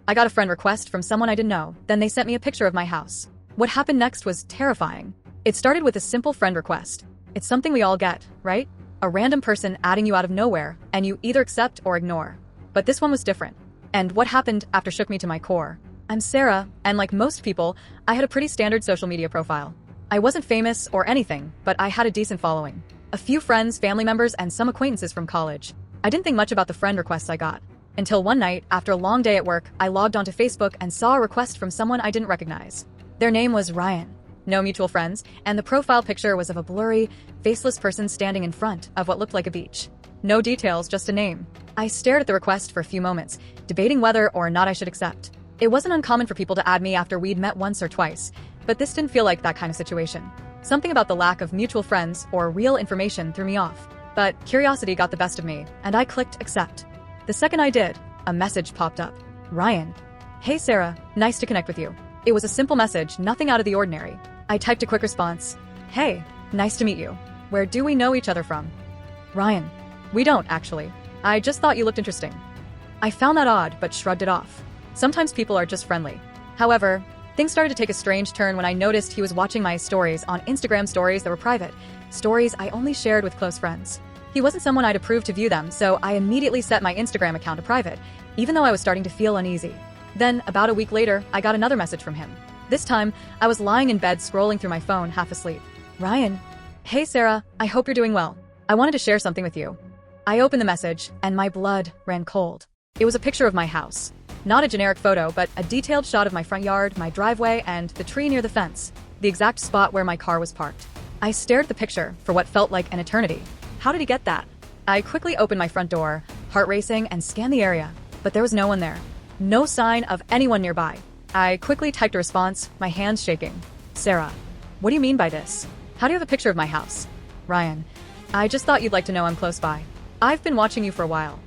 I got a friend request from someone I didn't know, then they sent me a picture of my house. What happened next was terrifying. It started with a simple friend request. It's something we all get, right? A random person adding you out of nowhere, and you either accept or ignore. But this one was different. And what happened after shook me to my core. I'm Sarah, and like most people, I had a pretty standard social media profile. I wasn't famous or anything, but I had a decent following. A few friends, family members, and some acquaintances from college. I didn't think much about the friend requests I got. Until one night, after a long day at work, I logged onto Facebook and saw a request from someone I didn't recognize. Their name was Ryan. No mutual friends, and the profile picture was of a blurry, faceless person standing in front of what looked like a beach. No details, just a name. I stared at the request for a few moments, debating whether or not I should accept. It wasn't uncommon for people to add me after we'd met once or twice, but this didn't feel like that kind of situation. Something about the lack of mutual friends or real information threw me off. But curiosity got the best of me, and I clicked accept. The second I did, a message popped up. Ryan. Hey Sarah, nice to connect with you. It was a simple message, nothing out of the ordinary. I typed a quick response. Hey, nice to meet you. Where do we know each other from? Ryan. We don't, actually. I just thought you looked interesting. I found that odd, but shrugged it off. Sometimes people are just friendly. However, things started to take a strange turn when I noticed he was watching my stories on Instagram stories that were private, stories I only shared with close friends. He wasn't someone I'd approve to view them, so I immediately set my Instagram account to private, even though I was starting to feel uneasy. Then, about a week later, I got another message from him. This time, I was lying in bed scrolling through my phone, half asleep. Ryan. Hey Sarah, I hope you're doing well. I wanted to share something with you. I opened the message, and my blood ran cold. It was a picture of my house. Not a generic photo, but a detailed shot of my front yard, my driveway, and the tree near the fence, the exact spot where my car was parked. I stared at the picture for what felt like an eternity. How did he get that? I quickly opened my front door, heart racing, and scanned the area, but there was no one there. No sign of anyone nearby. I quickly typed a response, my hands shaking. Sarah, what do you mean by this? How do you have a picture of my house? Ryan, I just thought you'd like to know I'm close by. I've been watching you for a while.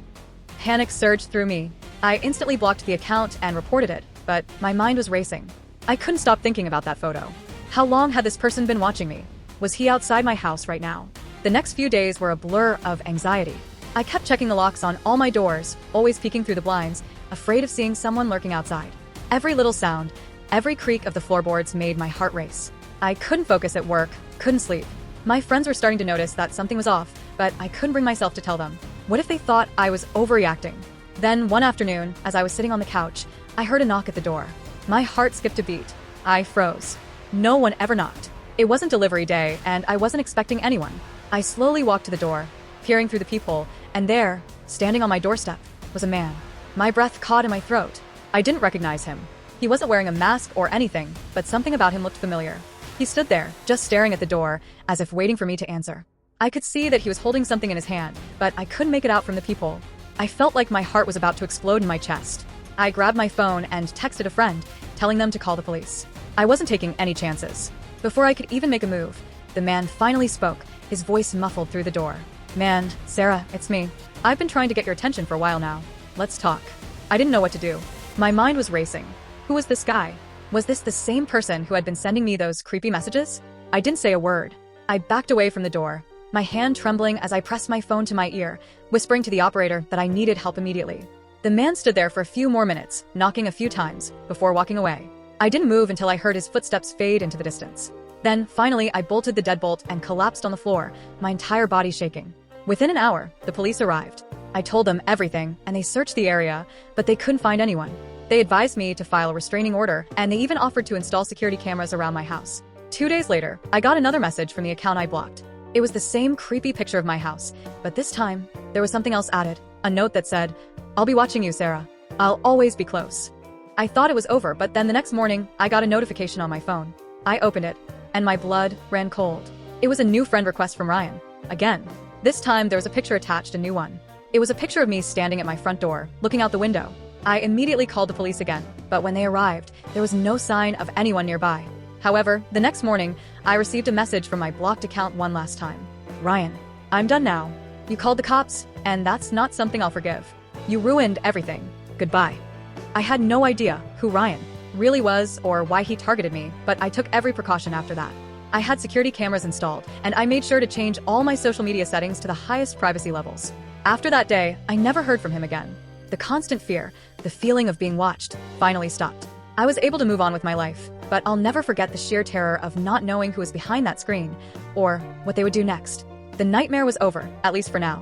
Panic surged through me. I instantly blocked the account and reported it, but my mind was racing. I couldn't stop thinking about that photo. How long had this person been watching me? Was he outside my house right now? The next few days were a blur of anxiety. I kept checking the locks on all my doors, always peeking through the blinds, afraid of seeing someone lurking outside. Every little sound, every creak of the floorboards made my heart race. I couldn't focus at work, couldn't sleep. My friends were starting to notice that something was off, but I couldn't bring myself to tell them. What if they thought I was overreacting? Then, one afternoon, as I was sitting on the couch, I heard a knock at the door. My heart skipped a beat. I froze. No one ever knocked. It wasn't delivery day, and I wasn't expecting anyone. I slowly walked to the door, peering through the peephole, and there, standing on my doorstep, was a man. My breath caught in my throat. I didn't recognize him. He wasn't wearing a mask or anything, but something about him looked familiar. He stood there, just staring at the door, as if waiting for me to answer. I could see that he was holding something in his hand, but I couldn't make it out from the peephole. I felt like my heart was about to explode in my chest. I grabbed my phone and texted a friend, telling them to call the police. I wasn't taking any chances. Before I could even make a move, the man finally spoke, his voice muffled through the door. Man, Sarah, it's me. I've been trying to get your attention for a while now. Let's talk. I didn't know what to do. My mind was racing. Who was this guy? Was this the same person who had been sending me those creepy messages? I didn't say a word. I backed away from the door, my hand trembling as I pressed my phone to my ear, whispering to the operator that I needed help immediately. The man stood there for a few more minutes, knocking a few times, before walking away. I didn't move until I heard his footsteps fade into the distance. Then, finally, I bolted the deadbolt and collapsed on the floor, my entire body shaking. Within an hour, the police arrived. I told them everything, and they searched the area, but they couldn't find anyone. They advised me to file a restraining order, and they even offered to install security cameras around my house. 2 days later, I got another message from the account I blocked. It was the same creepy picture of my house, but this time, there was something else added, a note that said, "I'll be watching you, Sarah. I'll always be close." I thought it was over, but then the next morning, I got a notification on my phone. I opened it, and my blood ran cold. It was a new friend request from Ryan. Again. This time, there was a picture attached, a new one. It was a picture of me standing at my front door, looking out the window. I immediately called the police again, but when they arrived, there was no sign of anyone nearby. However, the next morning, I received a message from my blocked account one last time. Ryan, I'm done now. You called the cops, and that's not something I'll forgive. You ruined everything. Goodbye. I had no idea who Ryan really was or why he targeted me, but I took every precaution after that. I had security cameras installed, and I made sure to change all my social media settings to the highest privacy levels. After that day, I never heard from him again. The constant fear, the The feeling of being watched finally stopped. I was able to move on with my life, but I'll never forget the sheer terror of not knowing who was behind that screen or what they would do next. The nightmare was over, at least for now.